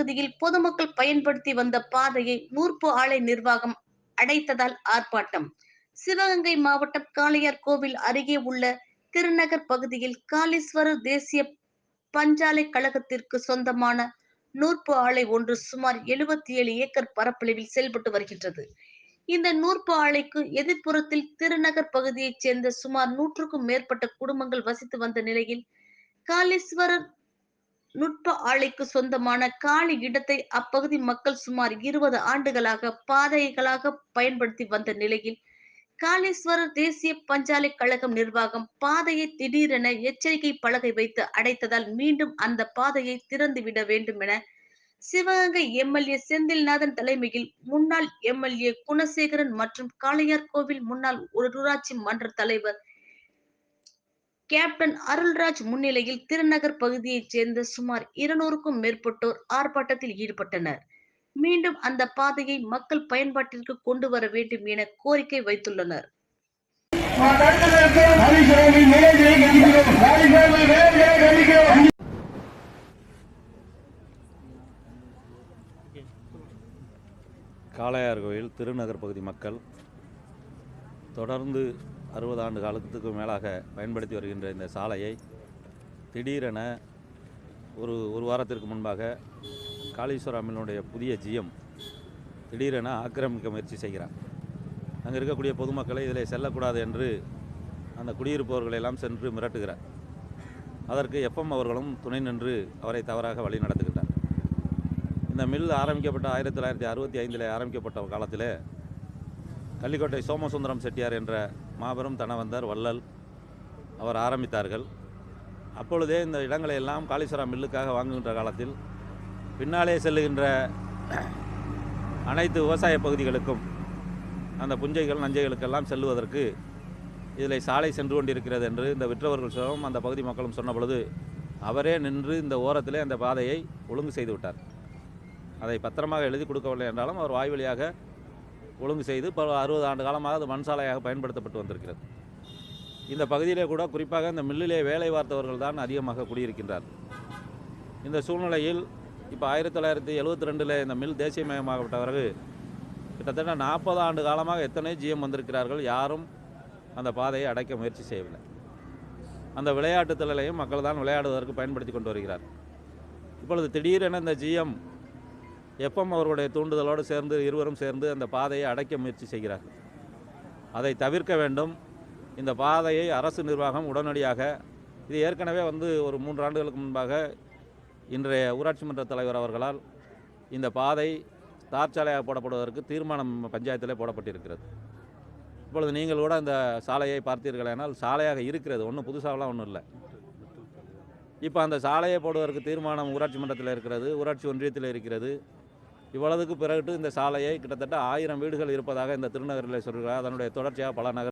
பகுதியில் பொதுமக்கள் பயன்படுத்தி வந்த பாதையை நூற்பு ஆலை நிர்வாகம் அடைத்ததால் ஆர்ப்பாட்டம். சிவகங்கை மாவட்டம் காளையார்கோவில் அருகே உள்ள திருநகர் பகுதியில் காளீஸ்வரர் தேசிய பஞ்சாலை கழகத்திற்கு சொந்தமான நூற்பு ஆலை ஒன்று சுமார் 77 ஏக்கர் பரப்பளவில் செயல்பட்டு வருகின்றது. இந்த நூற்பு ஆலைக்கு எதிர்ப்புறத்தில் திருநகர் பகுதியைச் சேர்ந்த சுமார் 100க்கும் மேற்பட்ட குடும்பங்கள் வசித்து வந்த நிலையில் காளீஸ்வரர் நுட்ப ஆலைக்கு சொந்தமான காலி இடத்தை அப்பகுதி மக்கள் சுமார் 20 ஆண்டுகளாக பாதைகளாக பயன்படுத்தி வந்த நிலையில் காளீஸ்வரர் தேசிய பஞ்சாலை கழகம் நிர்வாகம் பாதையை திடீரென எச்சரிக்கை பலகை வைத்து அடைத்ததால் மீண்டும் அந்த பாதையை திறந்துவிட வேண்டும் என சிவகங்கை எம்எல்ஏ செந்தில்நாதன் தலைமையில் முன்னாள் எம்எல்ஏ குணசேகரன் மற்றும் காளையார்கோவில் முன்னாள் ஊராட்சி மன்ற தலைவர் கேப்டன் அருள்ராஜ் முன்னிலையில் திருநகர் பகுதியைச் சேர்ந்த சுமார் 200க்கும் மேற்பட்டோர் ஆர்ப்பாட்டத்தில் ஈடுபட்டனர். மீண்டும் அந்த பாதையை மக்கள் பயன்பாட்டிற்கு கொண்டு வர வேண்டும் என கோரிக்கை வைத்துள்ளனர். காளையார்கோவில் திருநகர் பகுதி மக்கள் தொடர்ந்து 60 ஆண்டு காலத்துக்கு மேலாக பயன்படுத்தி வருகின்ற இந்த சாலையை திடீரென ஒரு வாரத்திற்கு முன்பாக காளீஸ்வர அம்மனுடைய புதிய ஜிஎம் திடீரென ஆக்கிரமிக்க முயற்சி செய்கிறார். அங்கே இருக்கக்கூடிய பொதுமக்களை இதில் செல்லக்கூடாது என்று அந்த குடியிருப்பவர்களை எல்லாம் சென்று மிரட்டுகிறார். அதற்கு எஃப்எம் அவர்களும் துணை நின்று அவரை தவறாக வழி நடத்துகின்றார். இந்த மில் ஆரம்பிக்கப்பட்ட 1965 ஆரம்பிக்கப்பட்ட காலத்தில் கள்ளிக்கோட்டை சோமசுந்தரம் செட்டியார் என்ற மாபெரும் தனவந்தர் வள்ளல் அவர் ஆரம்பித்தார்கள். அப்பொழுதே இந்த இடங்களை எல்லாம் காளீஸ்வரா மில்லுக்காக வாங்குகின்ற காலத்தில் பின்னாலே செல்லுகின்ற அனைத்து விவசாய பகுதிகளுக்கும் அந்த புஞ்சைகள் நஞ்சைகளுக்கெல்லாம் செல்லுவதற்கு இதில் சாலை சென்று கொண்டிருக்கிறது என்று இந்த விற்றவர்கள் சொல்லும் அந்த பகுதி மக்களும் சொன்ன பொழுது அவரே நின்று இந்த ஓரத்திலே அந்த பாதையை ஒழுங்கு செய்து விட்டார். அதை பத்திரமாக எழுதி கொடுக்கவில்லை என்றாலும் அவர் வாய் வழியாக ஒழுங்கு செய்து 60 ஆண்டு காலமாக அது மண் சாலையாக பயன்படுத்தப்பட்டு வந்திருக்கிறது. இந்த பகுதியிலே கூட குறிப்பாக இந்த மில்லிலே வேலை பார்த்தவர்கள் தான் அதிகமாக குடியிருக்கின்றார். இந்த சூழ்நிலையில் இப்போ 1972 இந்த மில் தேசியமயமாகப்பட்ட பிறகு கிட்டத்தட்ட 40 ஆண்டு காலமாக எத்தனை ஜிஎம் வந்திருக்கிறார்கள், யாரும் அந்த பாதையை அடைக்க முயற்சி செய்யவில்லை. அந்த விளையாட்டு திடலையும் மக்கள் தான் விளையாடுவதற்கு பயன்படுத்தி கொண்டு வருகிறார். இப்பொழுது திடீரென இந்த ஜிஎம் எஃப்எம் அவர்களுடைய தூண்டுதலோடு சேர்ந்து இருவரும் சேர்ந்து அந்த பாதையை அடைக்க முயற்சி செய்கிறார்கள். அதை தவிர்க்க வேண்டும். இந்த பாதையை அரசு நிர்வாகம் உடனடியாக இது ஏற்கனவே ஒரு 3 ஆண்டுகளுக்கு முன்பாக இன்றைய ஊராட்சி மன்ற தலைவர் அவர்களால் இந்த பாதை தார் சாலையாக போடப்படுவதற்கு தீர்மானம் பஞ்சாயத்திலே போடப்பட்டிருக்கிறது. இப்பொழுது நீங்கள் கூட இந்த சாலையை பார்த்தீர்களானால் சாலையாக இருக்கிறது, ஒன்றும் புதுசாகலாம் ஒன்றும் இல்லை. இப்போ அந்த சாலையை போடுவதற்கு தீர்மானம் ஊராட்சி மன்றத்தில் இருக்கிறது, ஊராட்சி ஒன்றியத்தில் இருக்கிறது. இவ்வளவுக்கு பிறகு இந்த சாலையை கிட்டத்தட்ட 1000 வீடுகள் இருப்பதாக இந்த திருநகரில் சொல்கிறார். அதனுடைய தொடர்ச்சியாக பல நகர்